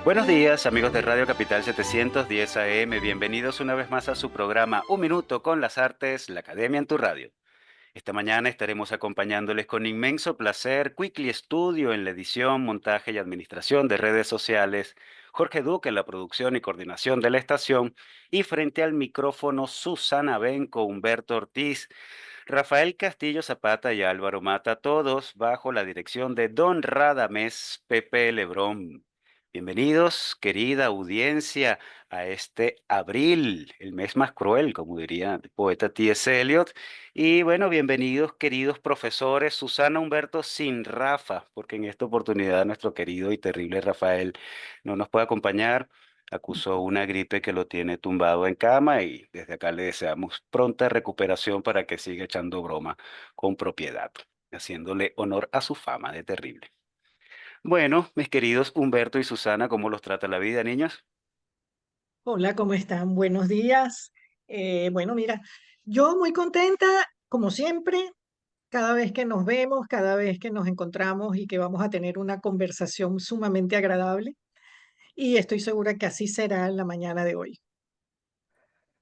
Buenos días, amigos de Radio Capital 710 AM. Bienvenidos una vez más a su programa Un Minuto con las Artes, la Academia en tu Radio. Esta mañana estaremos acompañándoles con inmenso placer Quickly Studio en la edición, montaje y administración de redes sociales, Jorge Duque en la producción y coordinación de la estación y frente al micrófono Susana Benco, Humberto Ortiz, Rafael Castillo Zapata y Álvaro Mata, todos bajo la dirección de Don Radamés Pepe Lebrón. Bienvenidos, querida audiencia, a este abril, el mes más cruel, como diría el poeta T.S. Eliot. Y bueno, bienvenidos, queridos profesores, Susana, Humberto, sin Rafa, porque en esta oportunidad nuestro querido y terrible Rafael no nos puede acompañar. Acusó una gripe que lo tiene tumbado en cama y desde acá le deseamos pronta recuperación para que siga echando broma con propiedad, haciéndole honor a su fama de terrible. Bueno, mis queridos Humberto y Susana, ¿cómo los trata la vida, niños? Hola, ¿cómo están? Buenos días. Bueno, mira, yo muy contenta, como siempre, cada vez que nos vemos, cada vez que nos encontramos y que vamos a tener una conversación sumamente agradable. Y estoy segura que así será en la mañana de hoy.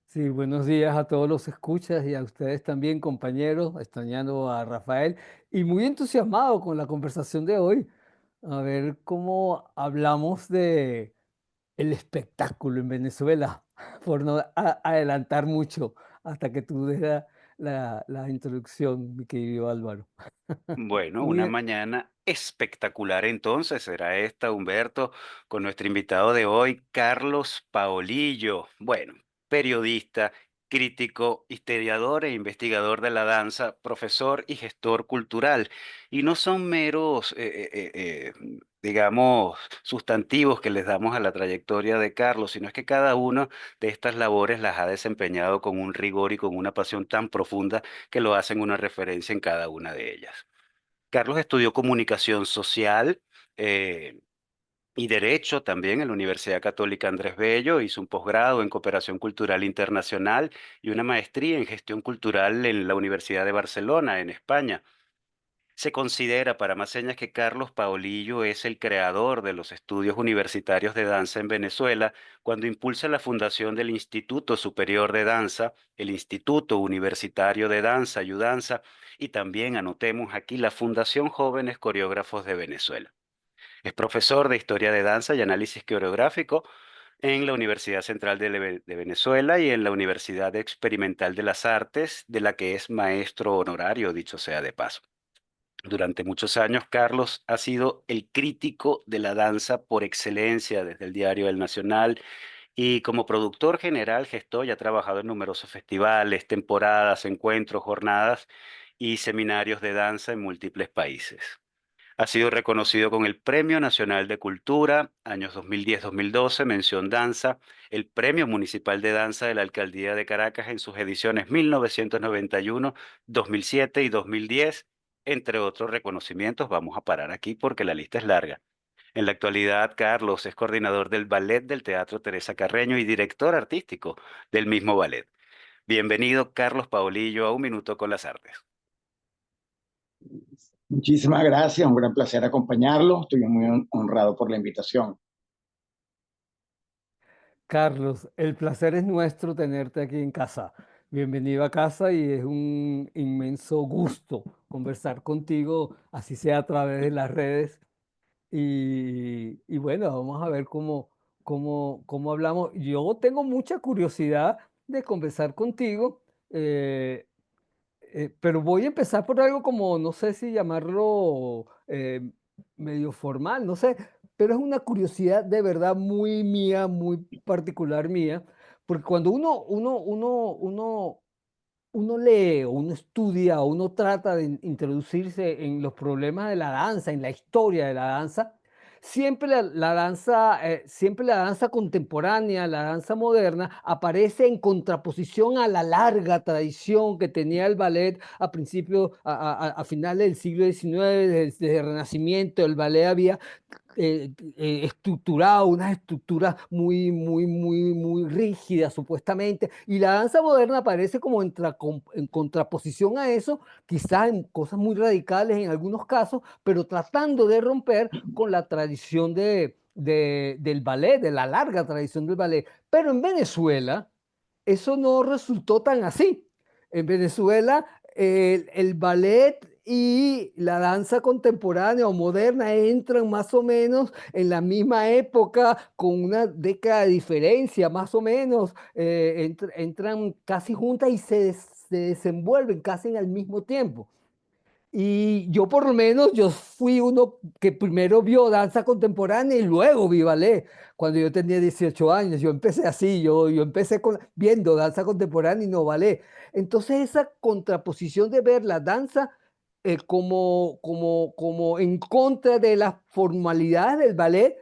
Sí, buenos días a todos los escuchas y a ustedes también, compañeros, extrañando a Rafael y muy entusiasmado con la conversación de hoy. A ver cómo hablamos de el espectáculo en Venezuela, por no adelantar mucho hasta que tú des la introducción, mi querido Álvaro. Bueno, una Muy, mañana espectacular entonces será esta, Humberto, con nuestro invitado de hoy, Carlos Paolillo. Bueno, periodista, crítico, historiador e investigador de la danza, profesor y gestor cultural. Y no son meros, digamos, sustantivos que les damos a la trayectoria de Carlos, sino es que cada una de estas labores las ha desempeñado con un rigor y con una pasión tan profunda que lo hacen una referencia en cada una de ellas. Carlos estudió comunicación social eh, y derecho también en la Universidad Católica Andrés Bello, hizo un posgrado en cooperación cultural internacional y una maestría en gestión cultural en la Universidad de Barcelona, en España. Se considera, para más señas, que Carlos Paolillo es el creador de los estudios universitarios de danza en Venezuela cuando impulsa la fundación del Instituto Superior de Danza, el Instituto Universitario de Danza, Ayudanza, y también anotemos aquí la Fundación Jóvenes Coreógrafos de Venezuela. Es profesor de Historia de Danza y Análisis Coreográfico en la Universidad Central de Venezuela y en la Universidad Experimental de las Artes, de la que es maestro honorario, dicho sea de paso. Durante muchos años, Carlos ha sido el crítico de la danza por excelencia desde el diario El Nacional y como productor general, gestor, ya ha trabajado en numerosos festivales, temporadas, encuentros, jornadas y seminarios de danza en múltiples países. Ha sido reconocido con el Premio Nacional de Cultura, años 2010-2012, mención danza, el Premio Municipal de Danza de la Alcaldía de Caracas en sus ediciones 1991, 2007 y 2010, entre otros reconocimientos. Vamos a parar aquí porque la lista es larga. En la actualidad, Carlos es coordinador del ballet del Teatro Teresa Carreño y director artístico del mismo ballet. Bienvenido, Carlos Paolillo, a Un Minuto con las Artes. Muchísimas gracias, un gran placer acompañarlo. Estoy muy honrado por la invitación. Carlos, el placer es nuestro tenerte aquí en casa. Bienvenido a casa y es un inmenso gusto conversar contigo, así sea a través de las redes. Y bueno, vamos a ver cómo hablamos. Yo tengo mucha curiosidad de conversar contigo. eh, pero voy a empezar por algo como, no sé si llamarlo medio formal, no sé, pero es una curiosidad de verdad muy mía, muy particular mía, porque cuando uno lee o uno estudia o uno trata de introducirse en los problemas de la danza, en la historia de la danza, siempre la danza contemporánea, la danza moderna, aparece en contraposición a la larga tradición que tenía el ballet a principios, a finales del siglo XIX, desde el Renacimiento, el ballet había estructurado, unas estructuras muy rígidas supuestamente, y la danza moderna aparece como en contraposición a eso, quizás en cosas muy radicales en algunos casos, pero tratando de romper con la tradición del ballet, de la larga tradición del ballet. Pero en Venezuela eso no resultó tan así. En Venezuela el ballet y la danza contemporánea o moderna entran más o menos en la misma época, con una década de diferencia, más o menos, entran casi juntas y se desenvuelven casi al mismo tiempo. Y yo por lo menos, yo fui uno que primero vio danza contemporánea y luego vi ballet. Cuando yo tenía 18 años, yo empecé así, yo empecé viendo danza contemporánea y no ballet. Entonces esa contraposición de ver la danza como en contra de las formalidades del ballet.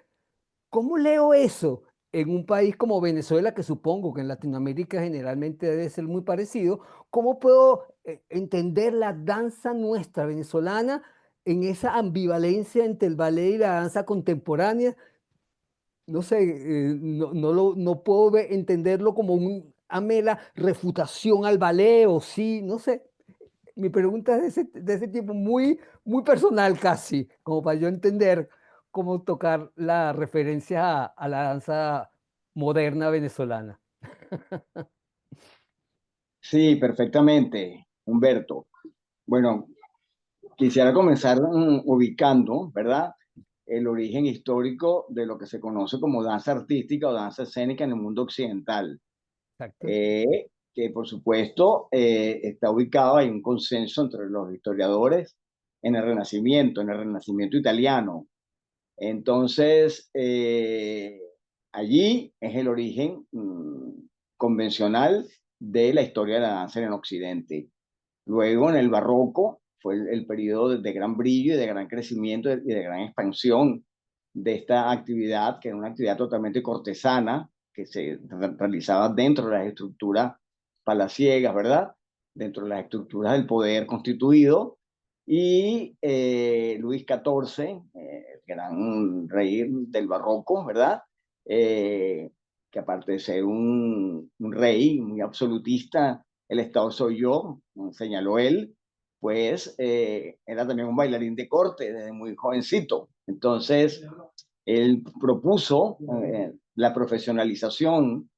¿Cómo leo eso en un país como Venezuela, que supongo que en Latinoamérica generalmente debe ser muy parecido? ¿Cómo puedo entender la danza nuestra venezolana en esa ambivalencia entre el ballet y la danza contemporánea? No sé, no puedo entenderlo como una mera refutación al ballet o sí, no sé. Mi pregunta es de ese tipo, muy, muy personal casi, como para yo entender cómo tocar la referencia a la danza moderna venezolana. Sí, perfectamente, Humberto. Bueno, quisiera comenzar ubicando, ¿verdad? El origen histórico de lo que se conoce como danza artística o danza escénica en el mundo occidental, Exacto. que por supuesto está ubicado, hay un consenso entre los historiadores en el Renacimiento italiano. Entonces, allí es el origen convencional de la historia de la danza en el Occidente. Luego, en el Barroco, fue el periodo de gran brillo y de gran crecimiento y de gran expansión de esta actividad, que era una actividad totalmente cortesana, que se realizaba dentro de las estructuras palaciegas, ¿verdad? Dentro de las estructuras del poder constituido. Y Luis XIV, el gran rey del Barroco, ¿verdad? Que aparte de ser un rey muy absolutista, el Estado soy yo, señaló él, pues era también un bailarín de corte desde muy jovencito. Entonces, él propuso la profesionalización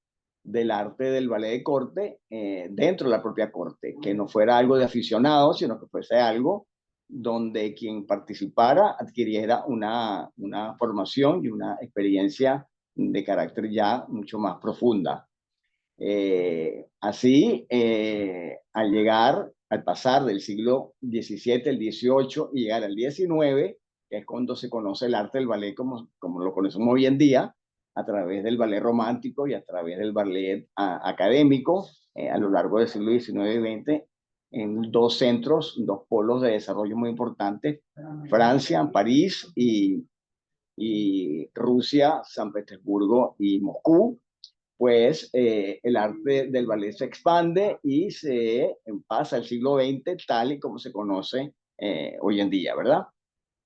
del arte del ballet de corte dentro de la propia corte, que no fuera algo de aficionados, sino que fuese algo donde quien participara adquiriera una formación y una experiencia de carácter ya mucho más profunda. Así, al pasar del siglo XVII, el XVIII y llegar al XIX, que es cuando se conoce el arte del ballet como lo conocemos hoy en día, a través del ballet romántico y a través del ballet académico, a lo largo del siglo XIX y XX, en dos centros, dos polos de desarrollo muy importantes, Francia, París y Rusia, San Petersburgo y Moscú, pues el arte del ballet se expande y se pasa al siglo XX tal y como se conoce hoy en día, ¿verdad?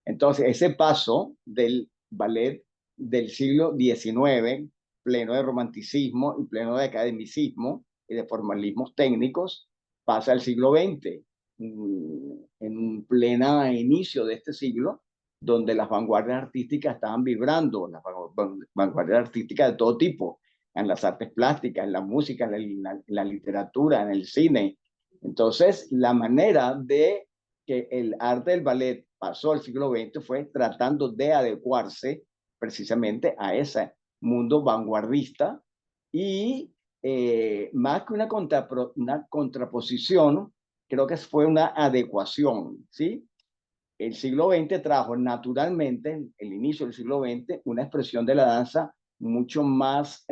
Entonces, ese paso del ballet del siglo XIX, pleno de romanticismo y pleno de academicismo y de formalismos técnicos, pasa al siglo XX, en un pleno inicio de este siglo, donde las vanguardias artísticas estaban vibrando, las vanguardias artísticas de todo tipo, en las artes plásticas, en la música, en la literatura, en el cine. Entonces, la manera de que el arte del ballet pasó al siglo XX fue tratando de adecuarse precisamente a ese mundo vanguardista y más que una contraposición, creo que fue una adecuación, ¿sí? El siglo XX trajo naturalmente, el inicio del siglo XX, una expresión de la danza mucho más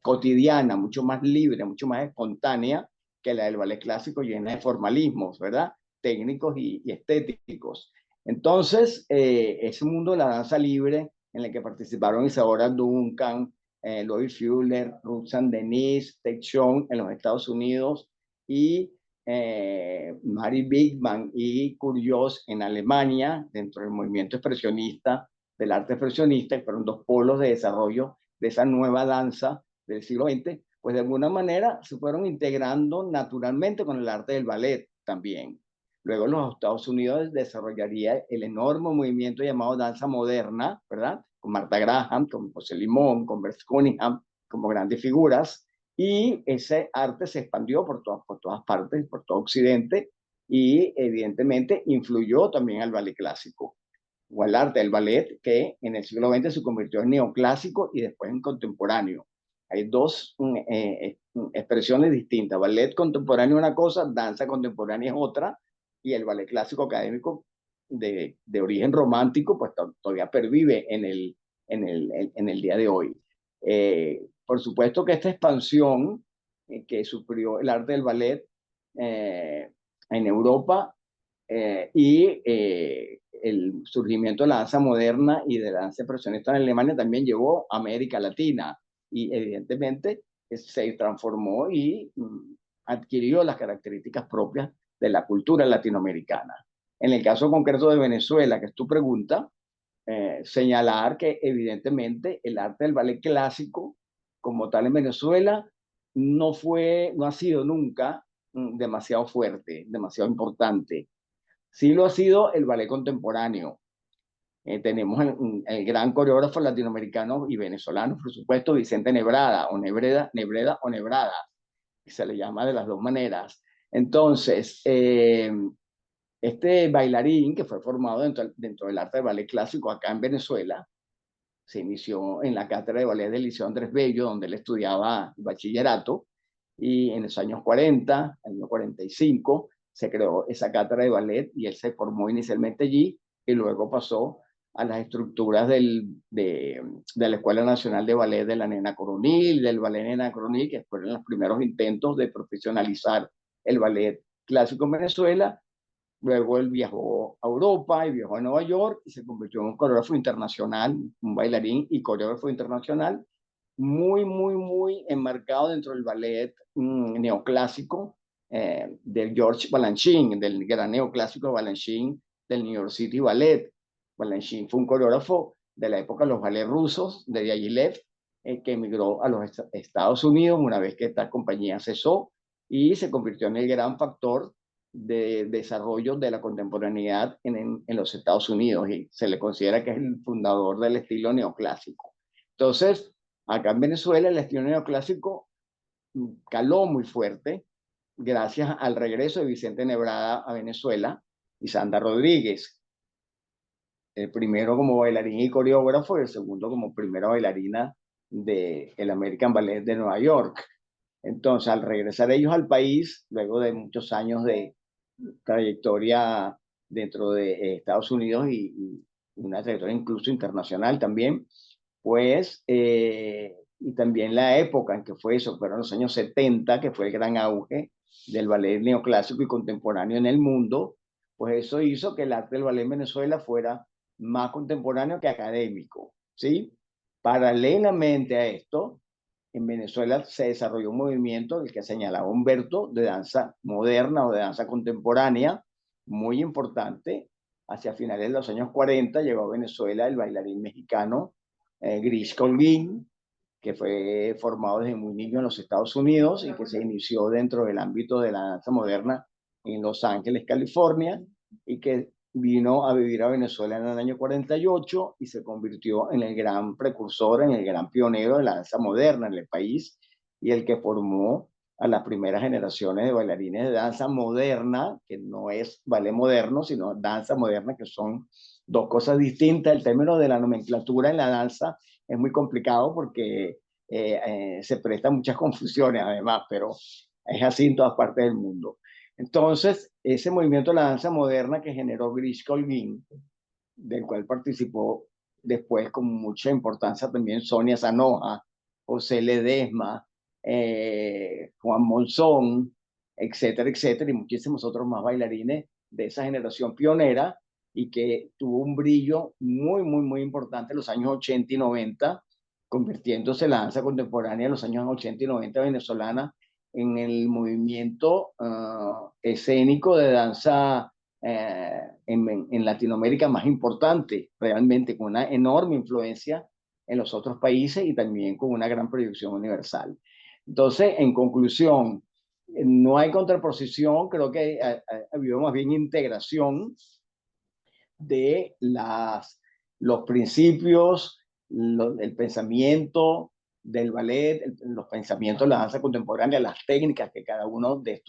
cotidiana, mucho más libre, mucho más espontánea que la del ballet clásico, llena de formalismos, ¿verdad? Técnicos y estéticos. Entonces, ese mundo de la danza libre en el que participaron Isadora Duncan, Lloyd Fuller, Ruth Saint Denis, Ted Chong en los Estados Unidos y Mary Bigman y Curios en Alemania, dentro del movimiento expresionista, del arte expresionista, que fueron dos polos de desarrollo de esa nueva danza del siglo XX, pues de alguna manera se fueron integrando naturalmente con el arte del ballet también. Luego los Estados Unidos desarrollaría el enorme movimiento llamado danza moderna, ¿verdad? Con Martha Graham, con José Limón, con Bert Cunningham, como grandes figuras. Y ese arte se expandió por todas partes, por todo Occidente, y evidentemente influyó también al ballet clásico o al arte del ballet, que en el siglo XX se convirtió en neoclásico y después en contemporáneo. Hay dos expresiones distintas. Ballet contemporáneo es una cosa, danza contemporánea es otra, y el ballet clásico académico de origen romántico, pues todavía pervive en el día de hoy. Por supuesto que esta expansión que sufrió el arte del ballet en Europa y el surgimiento de la danza moderna y de la danza expresionista en Alemania también llegó a América Latina y evidentemente se transformó y adquirió las características propias de la cultura latinoamericana. En el caso concreto de Venezuela, que es tu pregunta, señalar que evidentemente el arte del ballet clásico como tal en Venezuela no ha sido nunca demasiado fuerte, demasiado importante. Sí lo ha sido el ballet contemporáneo. Tenemos el gran coreógrafo latinoamericano y venezolano, por supuesto, Vicente Nebrada, o Nebreda o Nebrada, se le llama de las dos maneras. Entonces, este bailarín que fue formado dentro del arte del ballet clásico acá en Venezuela, se inició en la cátedra de ballet del Liceo Andrés Bello, donde él estudiaba bachillerato, y en los años 40, año 45, se creó esa cátedra de ballet y él se formó inicialmente allí y luego pasó a las estructuras de la Escuela Nacional de Ballet de la Nena Coronil, del Ballet Nena Coronil, que fueron los primeros intentos de profesionalizar el ballet clásico en Venezuela. Luego él viajó a Europa y viajó a Nueva York y se convirtió en un coreógrafo internacional, un bailarín y coreógrafo internacional, muy enmarcado dentro del ballet neoclásico de George Balanchine, del gran neoclásico de Balanchine del New York City Ballet. Balanchine fue un coreógrafo de la época de los ballets rusos, de Diaghilev, que emigró a los Estados Unidos una vez que esta compañía cesó y se convirtió en el gran factor de desarrollo de la contemporaneidad en los Estados Unidos y se le considera que es el fundador del estilo neoclásico. Entonces, acá en Venezuela el estilo neoclásico caló muy fuerte gracias al regreso de Vicente Nebrada a Venezuela y Sandra Rodríguez, el primero como bailarín y coreógrafo y el segundo como primera bailarina del American Ballet de Nueva York. Entonces, al regresar ellos al país, luego de muchos años de trayectoria dentro de Estados Unidos y una trayectoria incluso internacional también, pues, y también la época en que fue eso, fueron los años 70, que fue el gran auge del ballet neoclásico y contemporáneo en el mundo, pues eso hizo que el arte del ballet en Venezuela fuera más contemporáneo que académico, ¿sí? Paralelamente a esto, en Venezuela se desarrolló un movimiento, el que señalaba Humberto, de danza moderna o de danza contemporánea, muy importante. Hacia finales de los años 40 llegó a Venezuela el bailarín mexicano Grish Colguín, que fue formado desde muy niño en los Estados Unidos y que se inició dentro del ámbito de la danza moderna en Los Ángeles, California, y que vino a vivir a Venezuela en el año 48 y se convirtió en el gran precursor, en el gran pionero de la danza moderna en el país y el que formó a las primeras generaciones de bailarines de danza moderna, que no es ballet moderno, sino danza moderna, que son dos cosas distintas. El término de la nomenclatura en la danza es muy complicado porque se presta muchas confusiones además, pero es así en todas partes del mundo. Entonces, ese movimiento de la danza moderna que generó Grish Colguín, del cual participó después con mucha importancia también Sonia Sanoja, José Ledesma, Juan Monzón, etcétera, etcétera, y muchísimos otros más bailarines de esa generación pionera y que tuvo un brillo muy importante en los años 80 y 90, convirtiéndose la danza contemporánea en los años 80 y 90 venezolana en el movimiento escénico de danza en Latinoamérica más importante, realmente con una enorme influencia en los otros países y también con una gran proyección universal. Entonces, en conclusión, No hay contraposición, creo que ha habido más bien integración de los principios, el pensamiento del ballet, los pensamientos de la danza contemporánea, las técnicas que cada uno de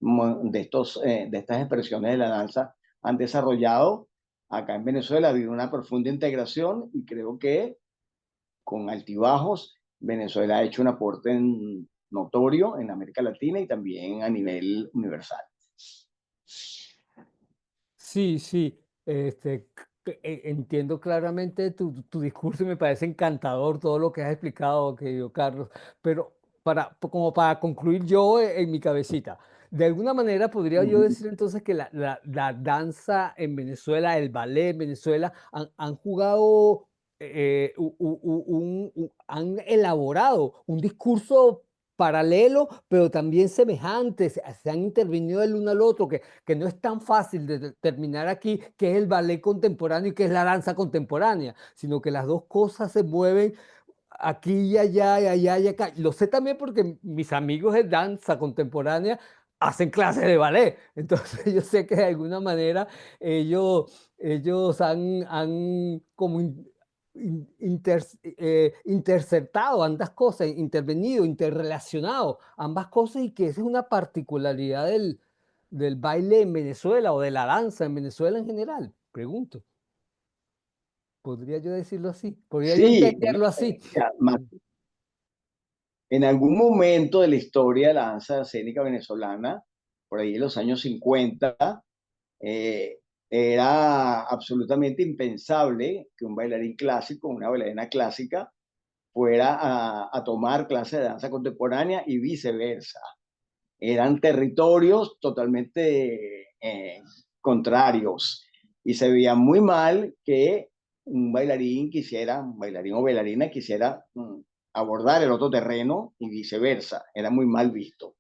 de estas expresiones de la danza han desarrollado. Acá en Venezuela ha habido una profunda integración y creo que con altibajos, Venezuela ha hecho un aporte notorio en América Latina y también a nivel universal. Sí, sí, entiendo claramente tu discurso y me parece encantador todo lo que has explicado, querido Carlos, pero como para concluir yo en mi cabecita, de alguna manera podría yo decir entonces que la danza en Venezuela, el ballet en Venezuela han jugado, han elaborado un discurso paralelo, pero también semejante, se han intervenido el uno al otro, que no es tan fácil de determinar aquí qué es el ballet contemporáneo y qué es la danza contemporánea, sino que las dos cosas se mueven aquí y allá y allá y acá. Lo sé también porque mis amigos de danza contemporánea hacen clases de ballet, entonces yo sé que de alguna manera ellos han como interceptado ambas cosas, intervenido, interrelacionado ambas cosas y que esa es una particularidad del baile en Venezuela o de la danza en Venezuela en general, pregunto. ¿Podría yo decirlo así? ¿Podría yo Sí, entenderlo así? en algún momento de la historia de la danza escénica venezolana, por ahí en los años 50, eh, era absolutamente impensable que un bailarín clásico, una bailarina clásica, fuera a tomar clases de danza contemporánea y viceversa. Eran territorios totalmente contrarios y se veía muy mal que un bailarín o bailarina quisiera abordar el otro terreno y viceversa. Era muy mal visto.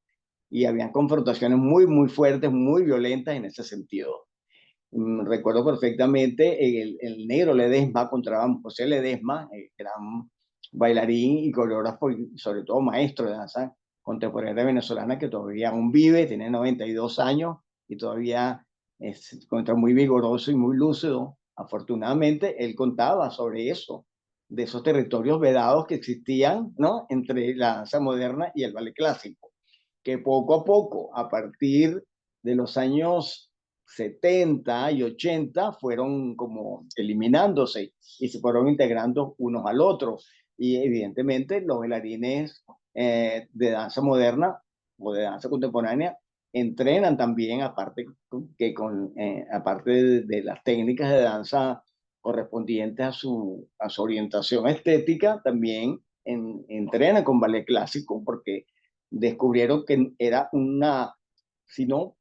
Y habían confrontaciones muy, muy fuertes, muy violentas en ese sentido. Recuerdo perfectamente el negro Ledesma contra José Ledesma, gran bailarín y coreógrafo, y sobre todo maestro de danza contemporánea venezolana, que todavía aún vive, tiene 92 años y todavía se encuentra muy vigoroso y muy lúcido. Afortunadamente, él contaba sobre eso, de esos territorios vedados que existían, ¿no?, entre la danza moderna y el ballet clásico, que poco a poco, a partir de los años 70 y 80 fueron como eliminándose y se fueron integrando unos al otro. Y evidentemente los bailarines de danza moderna o de danza contemporánea entrenan también, aparte de las técnicas de danza correspondientes a su orientación estética, también entrenan con ballet clásico porque descubrieron que era si no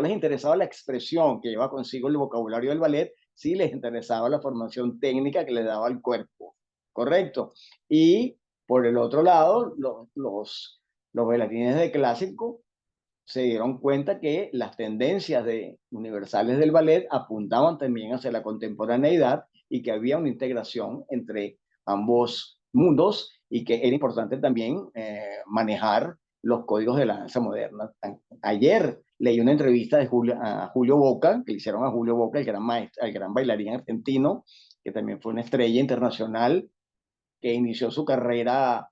les interesaba la expresión que lleva consigo el vocabulario del ballet, sí les interesaba la formación técnica que le daba al cuerpo, ¿correcto? Y por el otro lado, los bailarines de clásico se dieron cuenta que las tendencias universales del ballet apuntaban también hacia la contemporaneidad y que había una integración entre ambos mundos y que era importante también manejar los códigos de la danza moderna. Ayer leí una entrevista a Julio Boca, que le hicieron a Julio Boca, el gran maestro, el gran bailarín argentino, que también fue una estrella internacional, que inició su carrera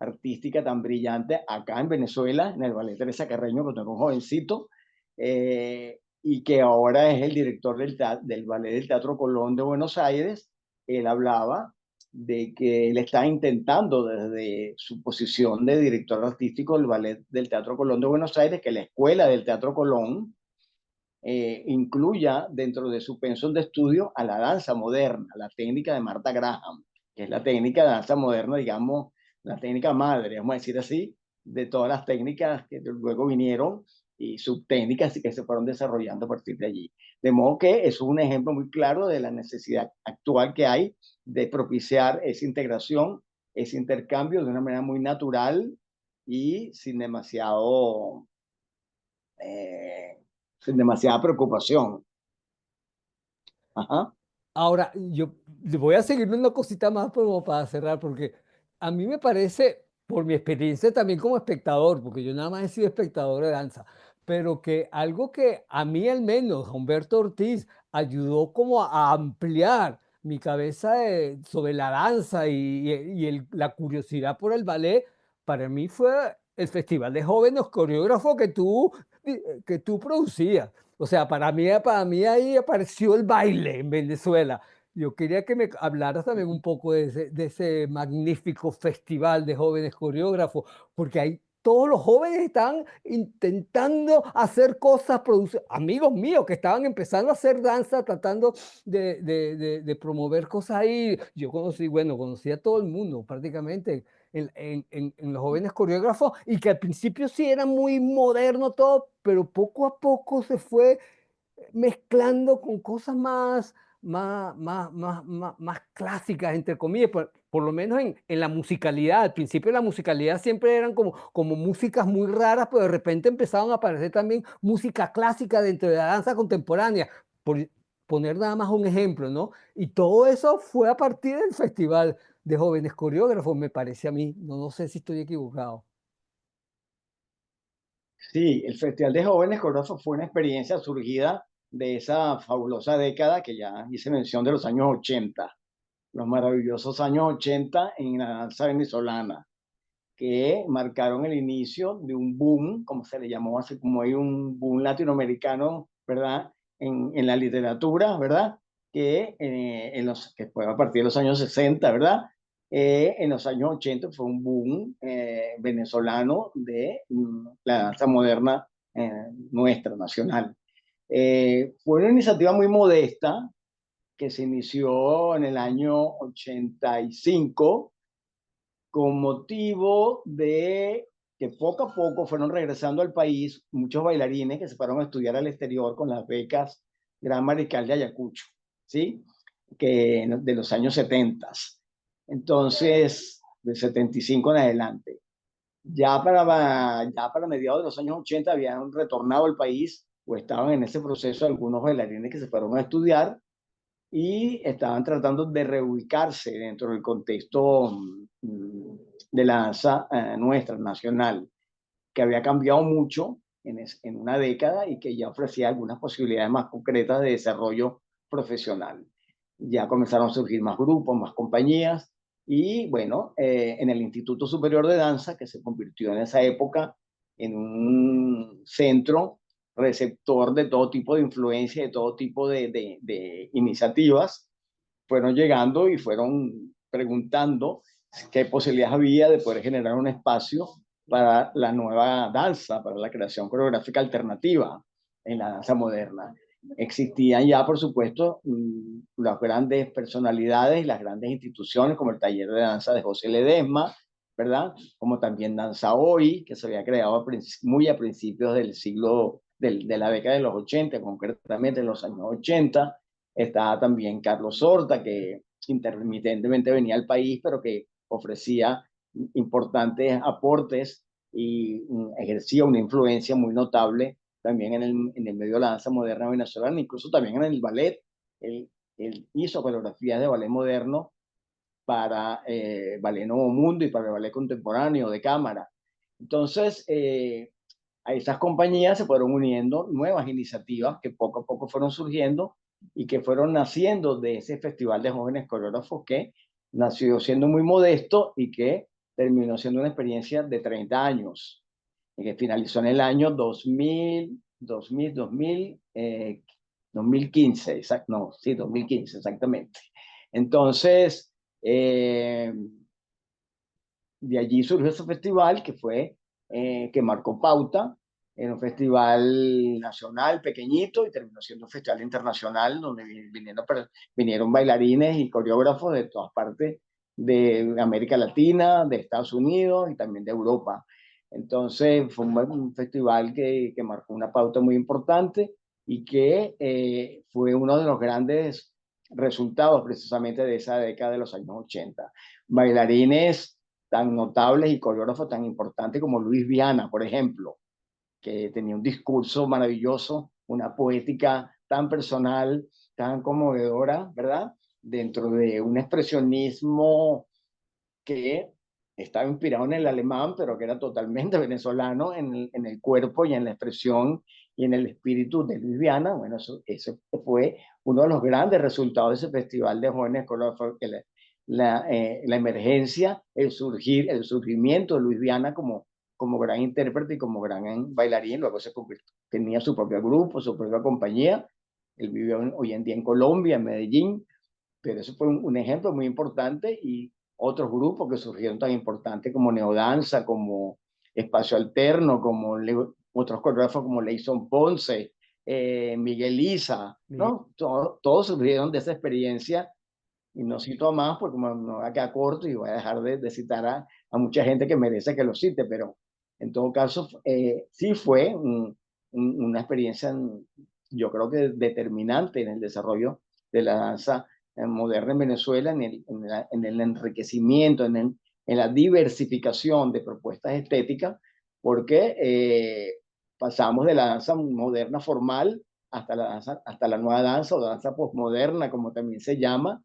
artística tan brillante acá en Venezuela, en el Ballet Teresa Carreño, cuando era un jovencito, y que ahora es el director del Ballet del Teatro Colón de Buenos Aires. Él hablaba de que él está intentando desde su posición de director artístico del Ballet del Teatro Colón de Buenos Aires, que la Escuela del Teatro Colón incluya dentro de su pensum de estudio a la danza moderna, la técnica de Martha Graham, que es la técnica de danza moderna, digamos, la técnica madre, vamos a decir así, de todas las técnicas que luego vinieron y subtécnicas que se fueron desarrollando a partir de allí. De modo que eso es un ejemplo muy claro de la necesidad actual que hay de propiciar esa integración, ese intercambio de una manera muy natural y eh, sin demasiada preocupación. Ajá. Ahora, yo le voy a seguir una cosita más como para cerrar, porque a mí me parece por mi experiencia también como espectador, porque yo nada más he sido espectador de danza, pero que algo que a mí al menos, Humberto Ortiz, ayudó como a ampliar mi cabeza sobre la danza la curiosidad por el ballet, para mí fue el Festival de Jóvenes Coreógrafos que tú producías. O sea, para mí ahí apareció el baile en Venezuela. Yo quería que me hablaras también un poco de ese magnífico festival de jóvenes coreógrafos, porque ahí todos los jóvenes están intentando hacer cosas, producir, amigos míos que estaban empezando a hacer danza, tratando de promover cosas ahí. Yo conocí, bueno, conocí a todo el mundo prácticamente en los jóvenes coreógrafos y que al principio sí era muy moderno todo, pero poco a poco se fue mezclando con cosas más clásicas, entre comillas, por lo menos en la musicalidad. Al principio la musicalidad siempre eran como músicas muy raras, pero de repente empezaron a aparecer también música clásica dentro de la danza contemporánea, por poner nada más un ejemplo, ¿no? Y todo eso fue a partir del Festival de Jóvenes Coreógrafos, me parece a mí. No, no sé si estoy equivocado. Sí, el Festival de Jóvenes Coreógrafos fue una experiencia surgida de esa fabulosa década que ya hice mención de los años 80, los maravillosos años 80 en la danza venezolana, que marcaron el inicio de un boom, como se le llamó, así como hay un boom latinoamericano, ¿verdad? En la literatura, ¿verdad? Que fue a partir de los años 60, ¿verdad? En los años 80 fue un boom venezolano de la danza moderna nuestra, nacional. Fue una iniciativa muy modesta que se inició en el año 85 con motivo de que poco a poco fueron regresando al país muchos bailarines que se fueron a estudiar al exterior con las becas Gran Mariscal de Ayacucho, ¿sí? Que de los años 70. Entonces, de 75 en adelante. Ya para mediados de los años 80 habían retornado al país o estaban en ese proceso algunos bailarines que se fueron a estudiar y estaban tratando de reubicarse dentro del contexto de la danza nuestra, nacional, que había cambiado mucho en una década y que ya ofrecía algunas posibilidades más concretas de desarrollo profesional. Ya comenzaron a surgir más grupos, más compañías y bueno, en el Instituto Superior de Danza, que se convirtió en esa época en un centro receptor de todo tipo de influencia, de todo tipo de iniciativas, fueron llegando y fueron preguntando qué posibilidades había de poder generar un espacio para la nueva danza, para la creación coreográfica alternativa en la danza moderna. Existían ya, por supuesto, las grandes personalidades y las grandes instituciones, como el Taller de Danza de José Ledesma, ¿verdad? Como también Danza Hoy, que se había creado muy a principios del siglo, de la década de los 80, concretamente en los años 80. Estaba también Carlos Horta, que intermitentemente venía al país, pero que ofrecía importantes aportes y ejercía una influencia muy notable también en el medio de la danza moderna venezolana, incluso también en el ballet. Él hizo coreografías de ballet moderno para Ballet Nuevo Mundo y para el ballet contemporáneo de cámara. Entonces, a esas compañías se fueron uniendo nuevas iniciativas que poco a poco fueron surgiendo y que fueron naciendo de ese Festival de Jóvenes Coreógrafos que nació siendo muy modesto y que terminó siendo una experiencia de 30 años, y que finalizó en el año 2015, no, sí, 2015, exactamente. Entonces, de allí surgió ese festival que marcó pauta en un festival nacional pequeñito y terminó siendo un festival internacional donde vinieron bailarines y coreógrafos de todas partes de América Latina, de Estados Unidos y también de Europa. Entonces fue un festival que marcó una pauta muy importante y que fue uno de los grandes resultados precisamente de esa década de los años 80. Bailarines tan notables y coreógrafos tan importantes como Luis Viana, por ejemplo, que tenía un discurso maravilloso, una poética tan personal, tan conmovedora, ¿verdad? Dentro de un expresionismo que estaba inspirado en el alemán, pero que era totalmente venezolano en el cuerpo y en la expresión y en el espíritu de Luis Viana. Bueno, eso fue uno de los grandes resultados de ese festival de jóvenes coreógrafos, que la emergencia, el surgimiento de Luis Viana como gran intérprete y como gran bailarín. Luego se convirtió, tenía su propio grupo, su propia compañía. Él vive hoy en día en Colombia, en Medellín, pero eso fue un ejemplo muy importante, y otros grupos que surgieron tan importantes como Neodanza, como Espacio Alterno, como otros coreógrafos como Leison Ponce, Miguel Isa, Miguel. ¿no? Todos surgieron de esa experiencia, y no cito a más porque me va a quedar corto y voy a dejar de citar a mucha gente que merece que lo cite, pero en todo caso sí fue una experiencia, yo creo que determinante en el desarrollo de la danza moderna en Venezuela, en el enriquecimiento, en la diversificación de propuestas estéticas, porque pasamos de la danza moderna formal hasta la nueva danza o danza postmoderna, como también se llama.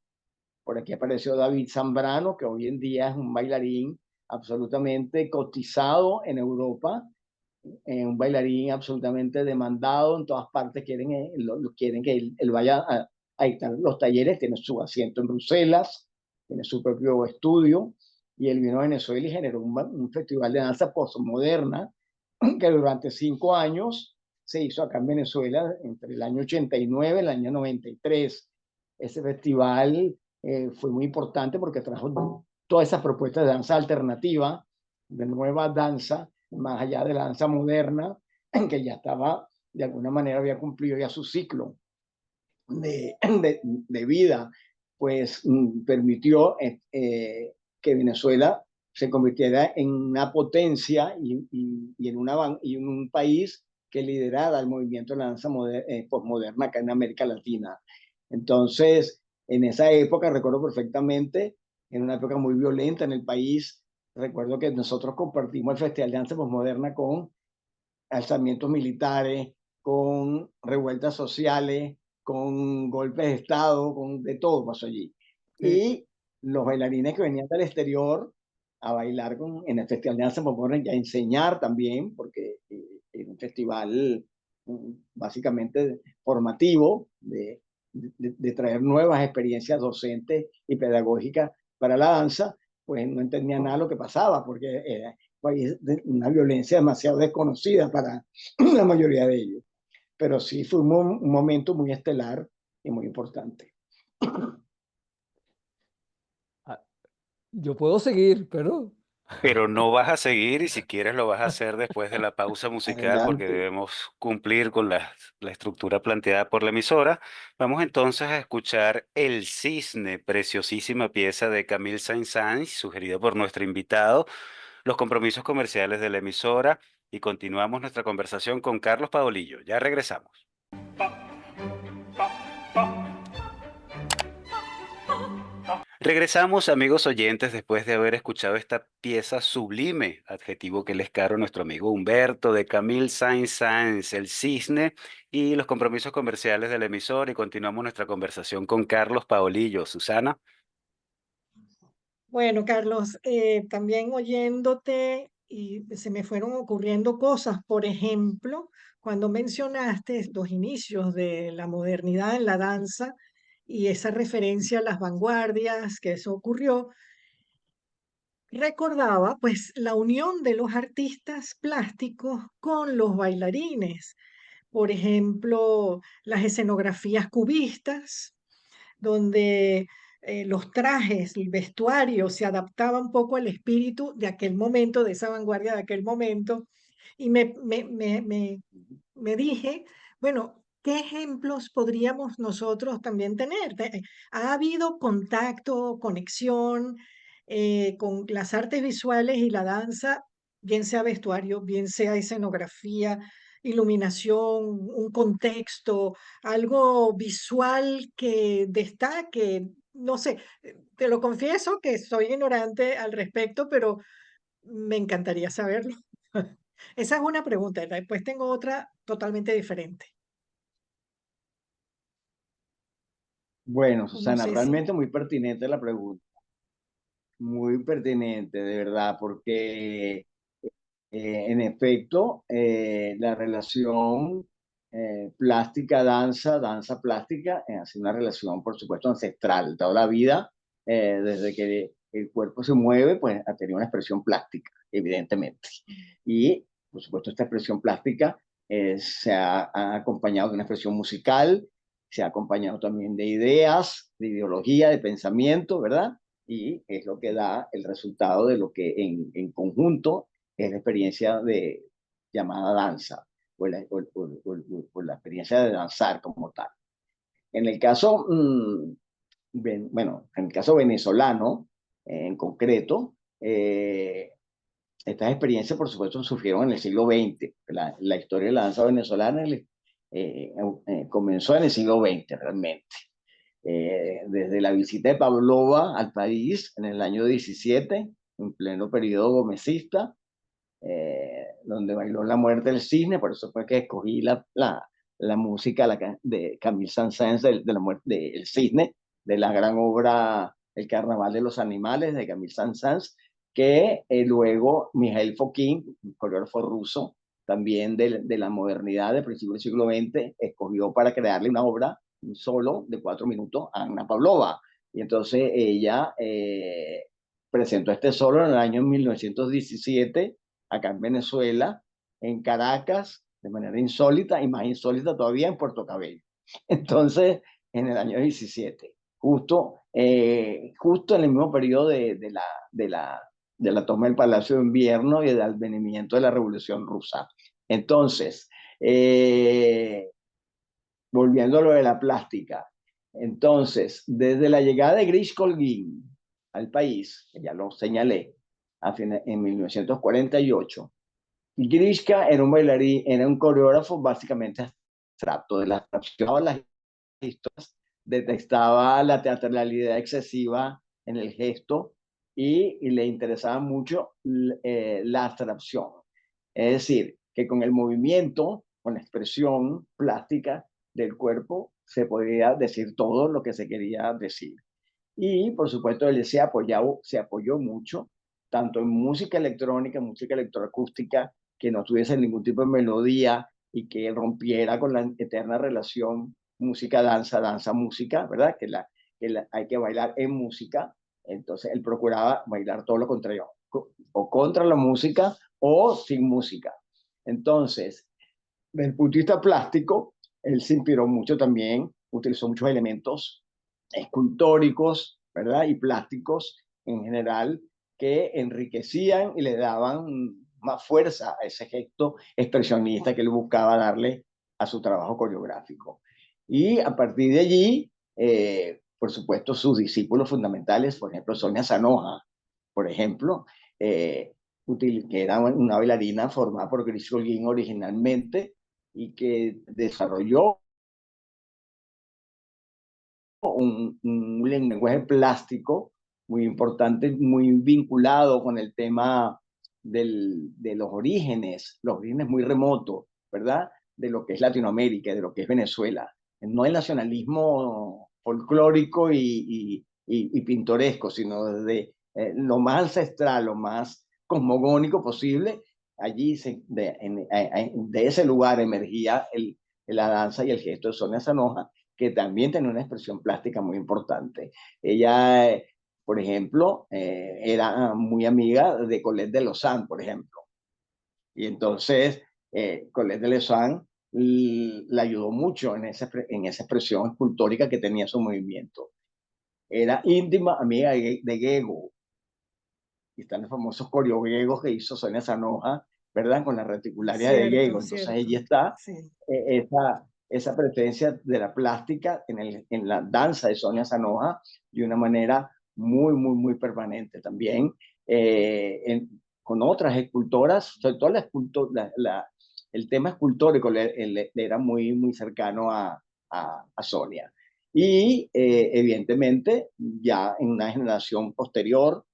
Por aquí apareció David Zambrano, que hoy en día es un bailarín absolutamente cotizado en Europa, un bailarín absolutamente demandado en todas partes. Quieren que él vaya a dictar los talleres. Tiene su asiento en Bruselas, tiene su propio estudio, y él vino a Venezuela y generó un festival de danza postmoderna que durante 5 años se hizo acá en Venezuela, entre el año 89 y el año 93. Ese festival fue muy importante porque trajo todas esas propuestas de danza alternativa, de nueva danza, más allá de la danza moderna, que ya estaba, de alguna manera había cumplido ya su ciclo de vida. Pues permitió que Venezuela se convirtiera en una potencia y en un país que liderara el movimiento de la danza postmoderna acá en América Latina. Entonces, en esa época, recuerdo perfectamente, en una época muy violenta en el país, recuerdo que nosotros compartimos el Festival de Danza Postmoderna con alzamientos militares, con revueltas sociales, con golpes de Estado, con de todo pasó allí. Sí. Y los bailarines que venían del exterior a bailar en el Festival de Danza Moderna y a enseñar también, porque es un festival básicamente formativo, de traer nuevas experiencias docentes y pedagógicas para la danza, pues no entendían nada de lo que pasaba, porque una violencia demasiado desconocida para la mayoría de ellos. Pero sí fue un momento muy estelar y muy importante. Ah, yo puedo seguir, pero Pero no vas a seguir y si quieres lo vas a hacer después de la pausa musical porque Adelante. debemos cumplir con la estructura planteada por la emisora. Vamos entonces a escuchar El Cisne, preciosísima pieza de Camille Saint-Saëns, sugerida por nuestro invitado, los compromisos comerciales de la emisora y continuamos nuestra conversación con Carlos Paolillo. Ya regresamos. Regresamos, amigos oyentes, después de haber escuchado esta pieza sublime, adjetivo que les caro a nuestro amigo Humberto, de Camille Saint-Saëns, El Cisne, y los compromisos comerciales del emisor, y continuamos nuestra conversación con Carlos Paolillo. Susana. Bueno, Carlos, también oyéndote y se me fueron ocurriendo cosas. Por ejemplo, cuando mencionaste los inicios de la modernidad en la danza y esa referencia a las vanguardias, que eso ocurrió, recordaba pues la unión de los artistas plásticos con los bailarines. Por ejemplo, las escenografías cubistas donde los trajes, el vestuario se adaptaba un poco al espíritu de aquel momento, de esa vanguardia de aquel momento, y me dije, bueno, ¿qué ejemplos podríamos nosotros también tener? ¿Ha habido contacto, conexión con las artes visuales y la danza, bien sea vestuario, bien sea escenografía, iluminación, un contexto, algo visual que destaque? No sé, te lo confieso que soy ignorante al respecto, pero me encantaría saberlo. Esa es una pregunta. Después tengo otra totalmente diferente. Bueno, No Susana, sé si, realmente muy pertinente la pregunta. muy pertinente, de verdad, porque en efecto, la relación plástica-danza, danza-plástica, es una relación, por supuesto, ancestral. Toda la vida, desde que el cuerpo se mueve, pues ha tenido una expresión plástica, evidentemente. Y, por supuesto, esta expresión plástica ha acompañado de una expresión musical, se ha acompañado también de ideas, de ideología, de pensamiento, ¿verdad? Y es lo que da el resultado de lo que en conjunto es la experiencia de llamada danza o la experiencia de danzar como tal. En el caso, bueno, en el caso venezolano, en concreto, estas experiencias, por supuesto, surgieron en el siglo XX. La historia de la danza venezolana comenzó en el siglo XX realmente. Desde la visita de Pavlova al país en el año 17, en pleno periodo gomecista, donde bailó La muerte del cisne, por eso fue que escogí la música de Camille Saint-Saëns de la muerte del cisne, de la gran obra El carnaval de los animales de Camille Saint-Saëns, que luego Mikhail Fokin, un coreógrafo ruso, también de la modernidad del principio del siglo XX, escogió para crearle una obra, un solo de 4 minutos a Anna Pavlova. Y entonces ella presentó este solo en el año 1917 acá en Venezuela, en Caracas, de manera insólita y más insólita todavía en Puerto Cabello. Entonces, en el año 17, justo en el mismo periodo de la toma del Palacio de Invierno y del advenimiento de la Revolución Rusa. Entonces, volviendo a lo de la plástica, entonces, desde la llegada de Grish Kolgin al país, que ya lo señalé, en 1948, Grishka era un bailarín, era un coreógrafo básicamente abstracto, de las historias, detectaba la teatralidad excesiva en el gesto y le interesaba mucho la abstracción. Es decir, que con el movimiento, con la expresión plástica del cuerpo, se podía decir todo lo que se quería decir. Y por supuesto él se apoyó mucho, tanto en música electrónica, música electroacústica, que no tuviese ningún tipo de melodía y que rompiera con la eterna relación música-danza, danza-música, ¿verdad? Hay que bailar en música. Entonces él procuraba bailar todo lo contrario, o contra la música o sin música. Entonces, desde el punto de vista plástico, él se inspiró mucho también, utilizó muchos elementos escultóricos, ¿verdad? Y plásticos en general que enriquecían y le daban más fuerza a ese gesto expresionista que él buscaba darle a su trabajo coreográfico. Y a partir de allí, por supuesto, sus discípulos fundamentales, por ejemplo, Sonia Sanoja, por ejemplo, que era una bailarina formada por Grish Kolgin originalmente y que desarrolló un lenguaje plástico muy importante, muy vinculado con el tema de los orígenes muy remotos, ¿verdad? De lo que es Latinoamérica, de lo que es Venezuela. No el nacionalismo folclórico y pintoresco, sino desde lo más ancestral, lo más cosmogónico posible. Allí de ese lugar emergía la danza y el gesto de Sonia Sanoja, que también tenía una expresión plástica muy importante. Ella, por ejemplo, era muy amiga de Colette de Lausanne, por ejemplo. Y entonces, Colette de Lausanne la ayudó mucho en esa expresión escultórica que tenía su movimiento. Era íntima amiga de Gego. Y están los famosos coreogregos que hizo Sonia Sanoja, ¿verdad? Con la reticularia de Gego. Cierto, Entonces, cierto. ella está Sí. esa presencia de la plástica en la danza de Sonia Sanoja de una manera muy, muy, muy permanente también, con otras escultoras, sobre todo el tema escultórico le era muy, muy cercano a Sonia. Y evidentemente ya en una generación posterior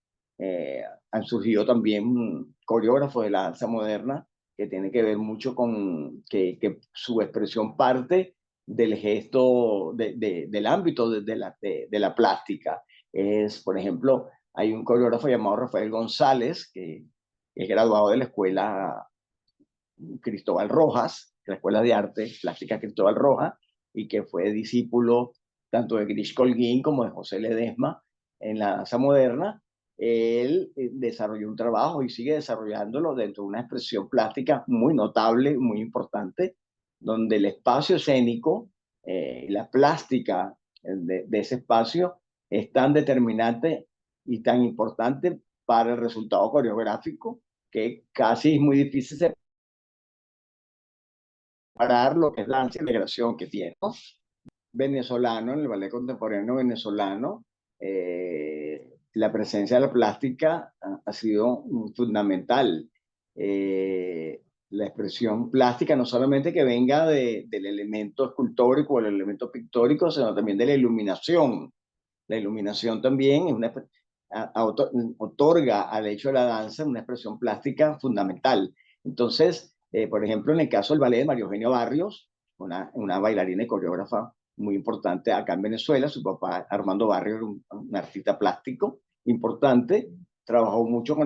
han surgido también coreógrafos de la danza moderna que tiene que ver mucho con que su expresión parte del gesto, del ámbito de la plástica. Es, por ejemplo, Hay un coreógrafo llamado Rafael González, que es graduado de la escuela Cristóbal Rojas, la Escuela de Arte Plástica Cristóbal Rojas, y que fue discípulo tanto de Grish Colguín como de José Ledesma en la danza moderna. Él desarrolló un trabajo y sigue desarrollándolo dentro de una expresión plástica muy notable, muy importante, donde el espacio escénico, la plástica de ese espacio es tan determinante y tan importante para el resultado coreográfico que casi es muy difícil separar lo que es la integración que tiene, ¿no? Venezolano, en el ballet contemporáneo venezolano, la presencia de la plástica ha sido fundamental. La expresión plástica no solamente que venga del elemento escultórico o el elemento pictórico, sino también de la iluminación. La iluminación también es una, otorga al hecho de la danza una expresión plástica fundamental. Entonces, por ejemplo, en el caso del ballet de María Eugenia Barrios, una bailarina y coreógrafa muy importante acá en Venezuela, su papá Armando Barrios era un artista plástico importante, trabajó mucho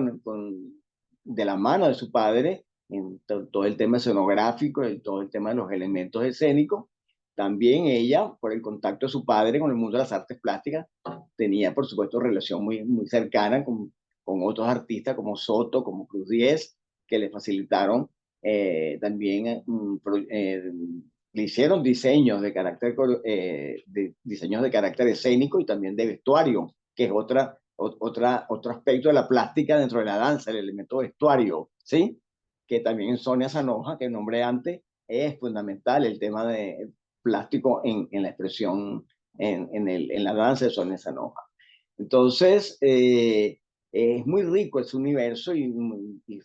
de la mano de su padre en todo el tema escenográfico y todo el tema de los elementos escénicos. También ella, por el contacto de su padre con el mundo de las artes plásticas, tenía, por supuesto, relación muy cercana con otros artistas como Soto, como Cruz Diez, que le facilitaron también, le hicieron diseños de carácter, diseños de carácter escénico y también de vestuario, que es otro aspecto de la plástica dentro de la danza, el elemento vestuario, ¿sí? Que también en Sonia Sanoja, que nombré antes, es fundamental el tema de plástico en la expresión, en la danza de Sonia Sanoja. Entonces, es muy rico ese universo y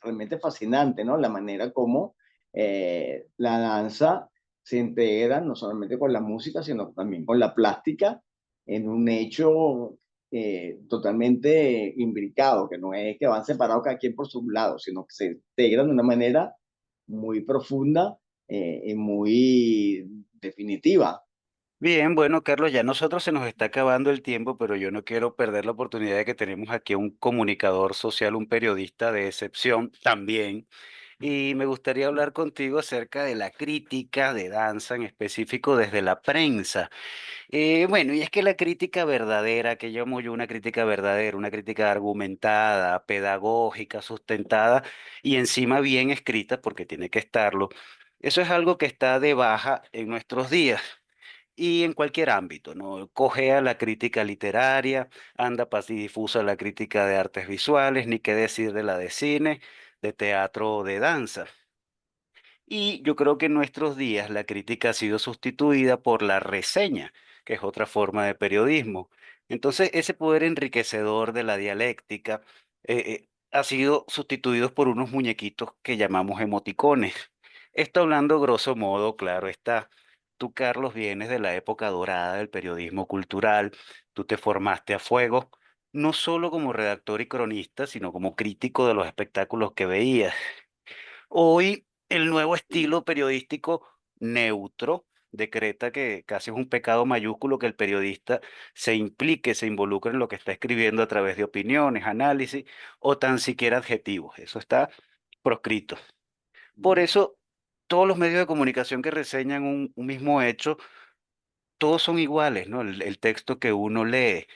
realmente fascinante, ¿no? La manera como la danza se integra no solamente con la música, sino también con la plástica en un hecho totalmente imbricado, que no es que van separados cada quien por su lado, sino que se integran de una manera muy profunda y muy definitiva. Bien, bueno, Carlos, ya nosotros se nos está acabando el tiempo, pero yo no quiero perder la oportunidad de que tenemos aquí a un comunicador social, un periodista de excepción también. Y me gustaría hablar contigo acerca de la crítica de danza, en específico desde la prensa. Bueno, y es que la crítica verdadera, que yo llamo yo una crítica verdadera, una crítica argumentada, pedagógica, sustentada y encima bien escrita, porque tiene que estarlo, eso es algo que está de baja en nuestros días. Y en cualquier ámbito, ¿no? Cojea la crítica literaria, anda pasidifusa la crítica de artes visuales, ni qué decir de la de cine, de teatro o de danza. Y yo creo que en nuestros días la crítica ha sido sustituida por la reseña, que es otra forma de periodismo. Entonces, ese poder enriquecedor de la dialéctica ha sido sustituido por unos muñequitos que llamamos emoticones. Esto hablando grosso modo, claro está. Tú, Carlos, vienes de la época dorada del periodismo cultural, tú te formaste a fuego, no solo como redactor y cronista, sino como crítico de los espectáculos que veías. Hoy el nuevo estilo periodístico neutro decreta que casi es un pecado mayúsculo que el periodista se implique, se involucre en lo que está escribiendo a través de opiniones, análisis o tan siquiera adjetivos. Eso está proscrito. Por eso, todos los medios de comunicación que reseñan un mismo hecho todos son iguales, ¿no? El texto que uno lee,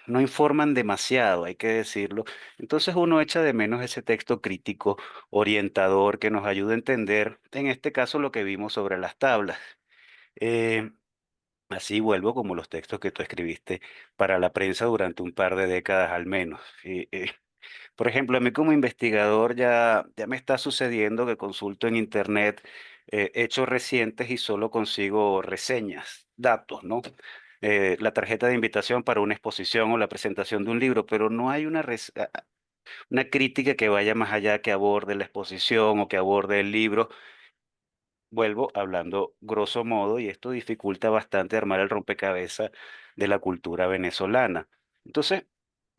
no informan demasiado, hay que decirlo. Entonces uno echa de menos ese texto crítico, orientador, que nos ayuda a entender, en este caso, lo que vimos sobre las tablas. Eh, Así vuelvo como los textos que tú escribiste para la prensa durante un par de décadas al menos. Por ejemplo, a mí como investigador ya me está sucediendo que consulto en internet hechos recientes y solo consigo reseñas, datos, ¿no? La tarjeta de invitación para una exposición o la presentación de un libro, pero no hay una crítica que vaya más allá, que aborde la exposición o que aborde el libro. Vuelvo hablando grosso modo y esto dificulta bastante armar el rompecabezas de la cultura venezolana. Entonces,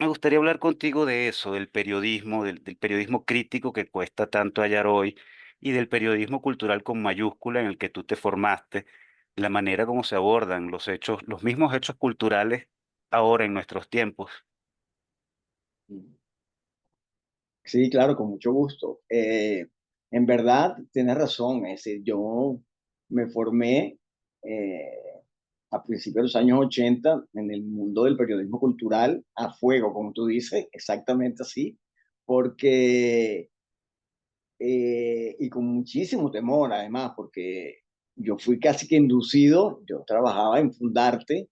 me gustaría hablar contigo de eso, del periodismo, del periodismo crítico que cuesta tanto hallar hoy y del periodismo cultural con mayúscula en el que tú te formaste, la manera como se abordan los hechos, los mismos hechos culturales ahora en nuestros tiempos. Sí, claro, con mucho gusto. En verdad, tienes razón. Es decir, yo me formé a principios de los años 80 en el mundo del periodismo cultural a fuego, como tú dices, exactamente así, porque, y con muchísimo temor además, porque yo fui casi que inducido, yo trabajaba en Fundarte,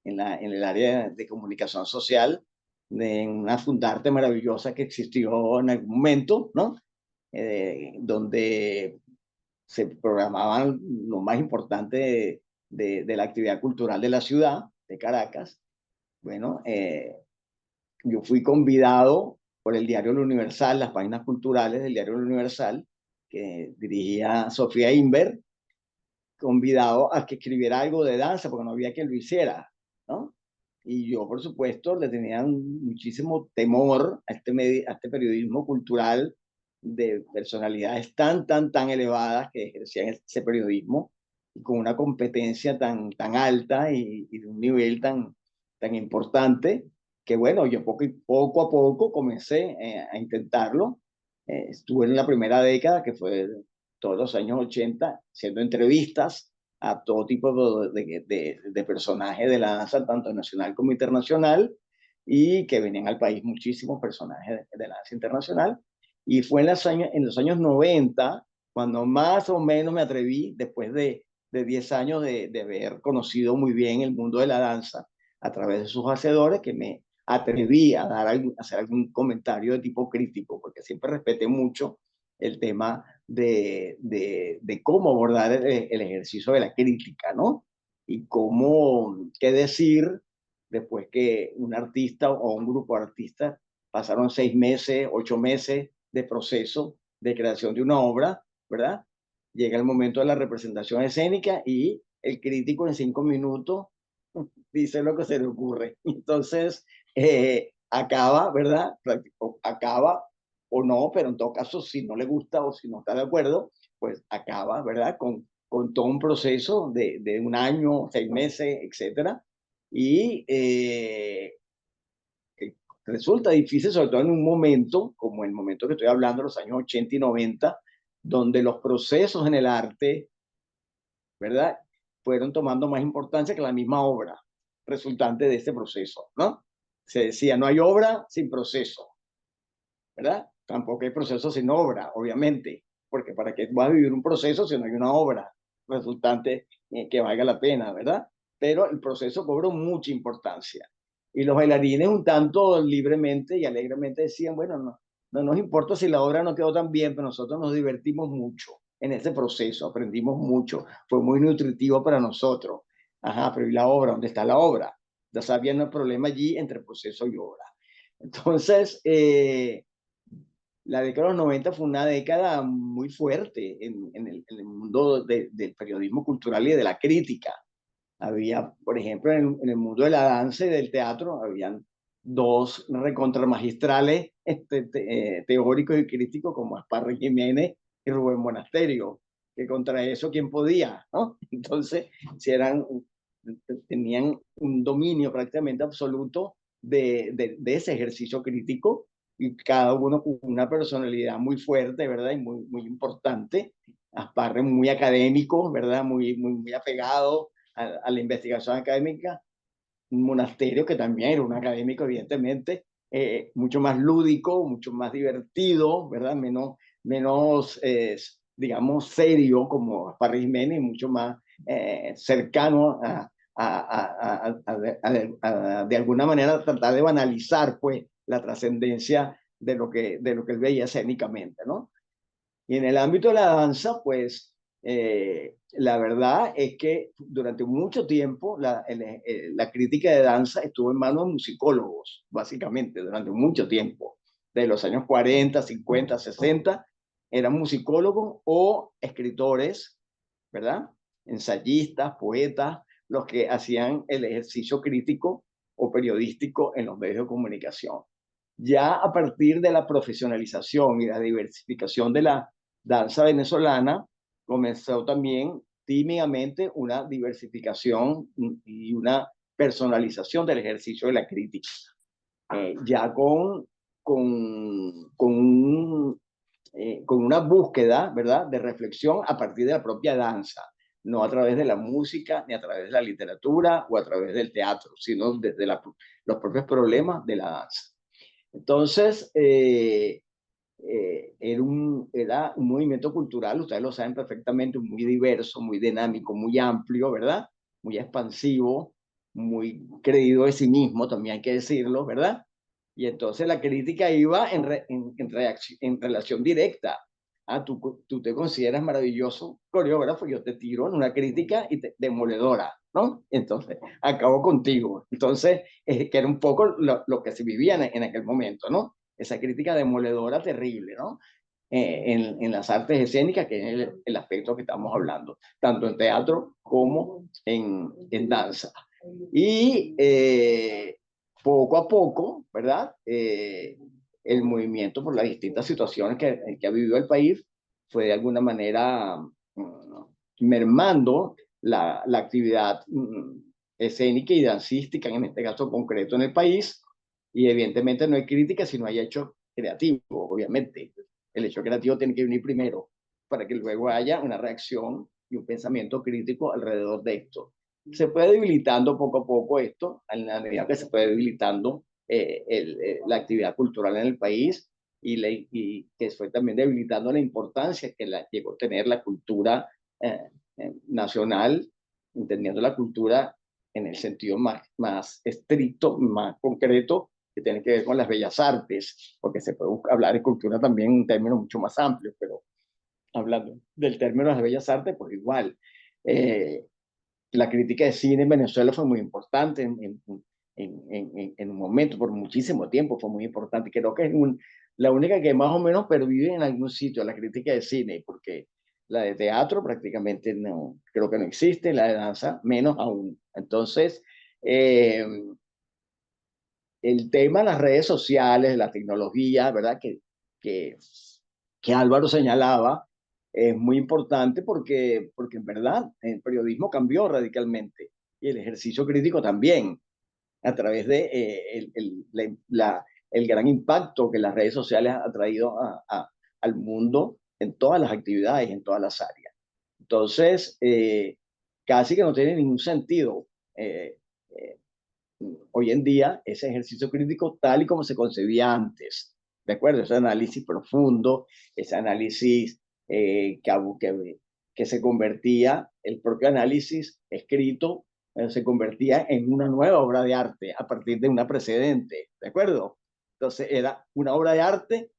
en el área de comunicación social, de una Fundarte maravillosa que existió en algún momento, ¿no? Donde se programaban lo más importante de la actividad cultural de la ciudad, de Caracas. Bueno, yo fui convidado por el diario El Universal, las páginas culturales del diario El Universal, que dirigía Sofía Inver, convidado a que escribiera algo de danza, porque no había quien lo hiciera, ¿no? Y yo, por supuesto, le tenía muchísimo temor a este periodismo cultural de personalidades tan elevadas que ejercían ese periodismo y con una competencia tan alta y de un nivel tan importante que, bueno, yo poco a poco comencé a intentarlo. Estuve en la primera década, que fue todos los años 80 haciendo entrevistas a todo tipo de personajes de la danza, tanto nacional como internacional, y que venían al país muchísimos personajes de la danza internacional. Y fue en los años 90 cuando más o menos me atreví, después de 10 años de haber conocido muy bien el mundo de la danza a través de sus hacedores, que me atreví a hacer algún comentario de tipo crítico, porque siempre respeté mucho el tema de cómo abordar el ejercicio de la crítica, ¿no? Y cómo, qué decir después que un artista o un grupo de artistas pasaron 6 meses, 8 meses de proceso de creación de una obra, ¿verdad? Llega el momento de la representación escénica y el crítico en 5 minutos dice lo que se le ocurre. Entonces, acaba, ¿verdad? Acaba o no, pero en todo caso, si no le gusta o si no está de acuerdo, pues acaba, ¿verdad? Con todo un proceso de un año, 6 meses, etcétera. Y resulta difícil, sobre todo en un momento, como el momento que estoy hablando, los años 80 y 90, donde los procesos en el arte, ¿verdad? Fueron tomando más importancia que la misma obra resultante de este proceso, ¿no? Se decía, no hay obra sin proceso, ¿verdad? Tampoco hay proceso sin obra, obviamente, porque para qué vas a vivir un proceso si no hay una obra resultante que valga la pena, ¿verdad? Pero el proceso cobró mucha importancia. Y los bailarines un tanto libremente y alegremente decían, bueno, no nos importa si la obra no quedó tan bien, pero nosotros nos divertimos mucho en ese proceso, aprendimos mucho, fue muy nutritivo para nosotros. Ajá, pero ¿y la obra? ¿Dónde está la obra? Ya sabían el problema allí entre proceso y obra. Entonces, la década de los 90 fue una década muy fuerte en el mundo del periodismo cultural y de la crítica. Había, por ejemplo, en el mundo de la danza y del teatro, habían dos recontramagistrales teóricos y críticos como Esparra Jiménez y Rubén Monasterio, que contra eso, ¿quién podía? ¿No? Entonces, si tenían un dominio prácticamente absoluto de ese ejercicio crítico y cada uno con una personalidad muy fuerte, ¿verdad? Y muy importante. Asparre muy académico, ¿verdad? Muy apegado a la investigación académica. Un Monasterio que también era un académico, evidentemente, mucho más lúdico, mucho más divertido, ¿verdad? Menos digamos, serio como Asparre Jiménez, mucho más cercano de alguna manera tratar de banalizar pues la trascendencia de lo que él veía escénicamente, ¿no? Y en el ámbito de la danza, pues la verdad es que durante mucho tiempo la crítica de danza estuvo en manos de musicólogos, básicamente, durante mucho tiempo. De los años 40, 50, 60, eran musicólogos o escritores, ¿verdad? Ensayistas, poetas, los que hacían el ejercicio crítico o periodístico en los medios de comunicación. Ya a partir de la profesionalización y la diversificación de la danza venezolana, comenzó también tímidamente una diversificación y una personalización del ejercicio de la crítica. ya con una búsqueda, ¿verdad?, de reflexión a partir de la propia danza, no a través de la música, ni a través de la literatura o a través del teatro, sino desde los propios problemas de la danza. Entonces, era un movimiento cultural, ustedes lo saben perfectamente, muy diverso, muy dinámico, muy amplio, ¿verdad? Muy expansivo, muy creído de sí mismo, también hay que decirlo, ¿verdad? Y entonces la crítica iba en relación directa. Ah, tú te consideras maravilloso coreógrafo, yo te tiro en una crítica demoledora, ¿no? Entonces, acabo contigo. Entonces, que era un poco lo que se vivía en aquel momento, ¿no? Esa crítica demoledora terrible, ¿no? En las artes escénicas, que es el aspecto que estamos hablando, tanto en teatro como en danza. Y poco a poco, ¿verdad? El movimiento por las distintas situaciones que ha vivido el país fue de alguna manera mermando la actividad escénica y dancística, en este caso concreto en el país, y evidentemente no hay crítica si no hay hecho creativo, obviamente. El hecho creativo tiene que venir primero para que luego haya una reacción y un pensamiento crítico alrededor de esto. Se fue debilitando poco a poco esto, a la medida que se fue debilitando la actividad cultural en el país y que fue también debilitando la importancia que llegó a tener la cultura eh, nacional, entendiendo la cultura en el sentido más estricto, más concreto, que tiene que ver con las bellas artes, porque se puede hablar de cultura también en términos mucho más amplios, pero hablando del término de las bellas artes, pues igual. La crítica de cine en Venezuela fue muy importante en un momento, por muchísimo tiempo fue muy importante. Creo que es la única que más o menos pervive en algún sitio, la crítica de cine, porque la de teatro prácticamente no, creo que no existe, la de danza menos aún. Entonces, eh, el tema de las redes sociales, la tecnología, ¿verdad? Que, que Álvaro señalaba, es muy importante porque en verdad el periodismo cambió radicalmente y el ejercicio crítico también, a través de el gran impacto que las redes sociales han traído al mundo en todas las actividades, en todas las áreas. Entonces, casi que no tiene ningún sentido eh, eh, hoy en día ese ejercicio crítico tal y como se concebía antes, ¿de acuerdo? Ese análisis profundo, ese análisis que se convertía, el propio análisis escrito, se convertía en una nueva obra de arte a partir de una precedente, ¿de acuerdo? Entonces era una obra de arte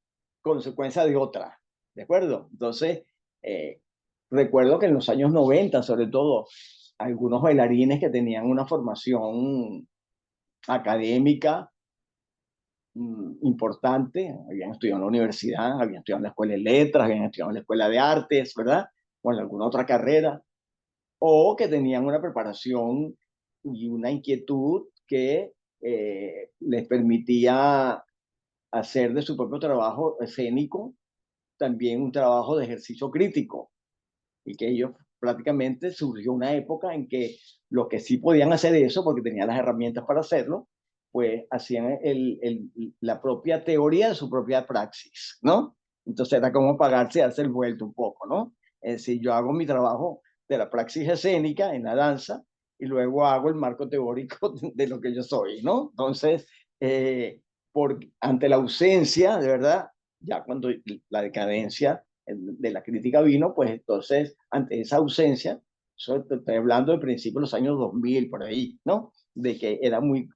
consecuencia de otra, ¿de acuerdo? Entonces, eh, recuerdo que en los años 90, sobre todo, algunos bailarines que tenían una formación académica importante, habían estudiado en la universidad, habían estudiado en la escuela de letras, habían estudiado en la escuela de artes, ¿verdad? O en alguna otra carrera, o que tenían una preparación y una inquietud que les permitía hacer de su propio trabajo escénico también un trabajo de ejercicio crítico, y que ellos prácticamente surgió una época en que los que sí podían hacer eso, porque tenían las herramientas para hacerlo, pues hacían la propia teoría de su propia praxis, ¿no? Entonces era como pagarse y darse el vuelto un poco, ¿no? Es decir, yo hago mi trabajo de la praxis escénica en la danza y luego hago el marco teórico de lo que yo soy, ¿no? Entonces, ante la ausencia, de verdad, ya cuando la decadencia de la crítica vino, pues entonces, ante esa ausencia, estoy hablando del principio de los años 2000, por ahí, ¿no? De que era muy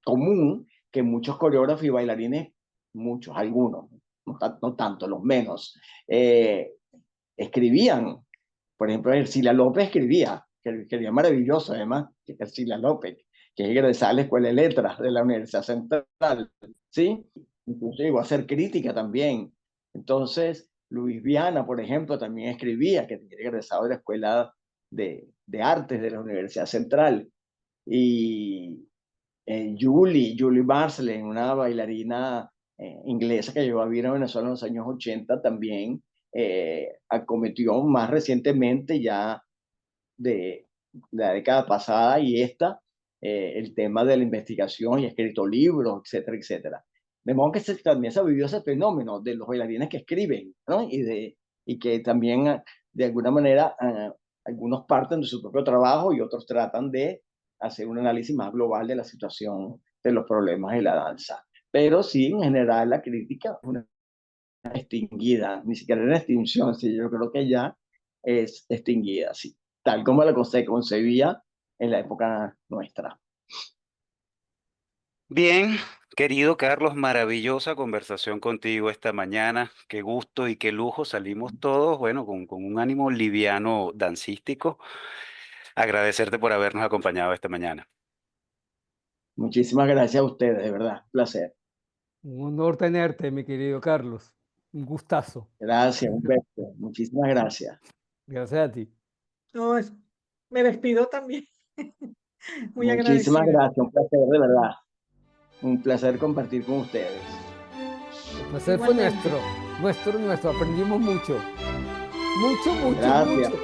común que muchos coreógrafos y bailarines, muchos, algunos, no tanto, los menos, escribían. Por ejemplo, Ercilia López escribía maravilloso, además, Ercilia López, que es egresada de la Escuela de Letras de la Universidad Central, ¿sí? Incluso llegó a hacer crítica también. Entonces, Luis Viana, por ejemplo, también escribía, que era egresado de la Escuela de Artes de la Universidad Central. Y Julie Marsden, una bailarina inglesa que llegó a vivir en Venezuela en los años 80, también acometió más recientemente, ya de la década pasada y esta, el tema de la investigación y ha escrito libros, etcétera, etcétera. De modo que también se ha vivido ese fenómeno de los bailarines que escriben, ¿no? Y que también, de alguna manera, algunos parten de su propio trabajo y otros tratan de hacer un análisis más global de la situación de los problemas de la danza. Pero sí, en general, la crítica es una extinguida, ni siquiera en extinción, sí, yo creo que ya es extinguida, sí, tal como se concebía en la época nuestra. Bien, querido Carlos, maravillosa conversación contigo esta mañana. Qué gusto y qué lujo. Salimos todos, bueno, con un ánimo liviano dancístico. Agradecerte por habernos acompañado esta mañana. Muchísimas gracias a ustedes, de verdad, un placer. Un honor tenerte, mi querido Carlos. Un gustazo. Gracias, Humberto, muchísimas gracias. Gracias a ti. No, me despido también. Muy Muchísimas agradecida. gracias, un placer, de verdad. Un placer compartir con ustedes. El placer fue Igualmente. nuestro. Aprendimos mucho. Mucho, mucho, Gracias. mucho.